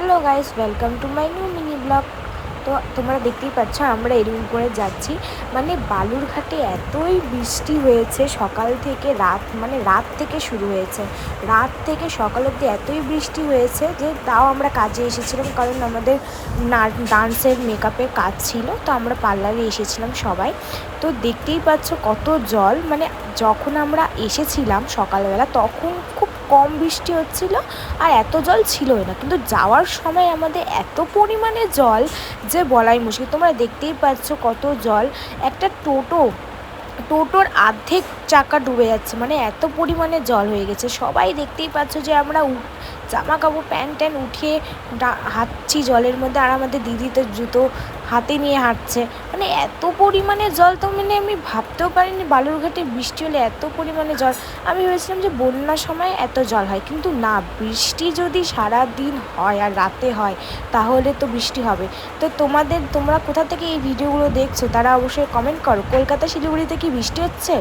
Hello guys, welcome to my new mini blog. তো তোমরা দেখতেই পাচ্ছ আমরা এরকম করে যাচ্ছি। মানে বালুরঘাটে এতই বৃষ্টি হয়েছে সকাল থেকে রাত থেকে শুরু হয়েছে, রাত থেকে সকাল অবধি এতই বৃষ্টি হয়েছে যে তাও আমরা কাজে এসেছিলাম, কারণ আমাদের ডান্সের মেকআপের কাজ ছিল, তো আমরা পার্লারে এসেছিলাম সবাই। তো দেখতেই পাচ্ছ কত জল, মানে যখন আমরা এসেছিলাম সকালবেলা তখন খুব কম বৃষ্টি হচ্ছিল আর এত জল ছিলই না, কিন্তু যাওয়ার সময় আমাদের এত পরিমাণে জল যে বলাই মুশকিল। তোমরা দেখতেই পাচ্ছ কত জল। একটা টোটোর অর্ধেক চাকা ডুবে যাচ্ছে, মানে এত পরিমাণে জল হয়ে গেছে। সবাই দেখতেই পাচ্ছ যে আমরা জামা কাপড় প্যান্ট ট্যান উঠিয়ে হাঁটছি জলের মধ্যে, আর আমাদের দিদি তো জুতো হাতে নিয়ে হাঁটছে। মানে এত পরিমাণে জল, তো মানে আমি ভাবতেও পারিনি বালুরঘাটে বৃষ্টি হলে এত পরিমাণে জল। আমি ভেবেছিলাম যে বন্যার সময় এত জল হয়, কিন্তু না, বৃষ্টি যদি সারা দিন হয় আর রাতে হয় তাহলে তো বৃষ্টি হবে। তো তোমরা কোথা থেকে এই ভিডিওগুলো দেখছো তারা অবশ্যই কমেন্ট করো। কলকাতা শিলিগুড়িতে কি বৃষ্টি হচ্ছে?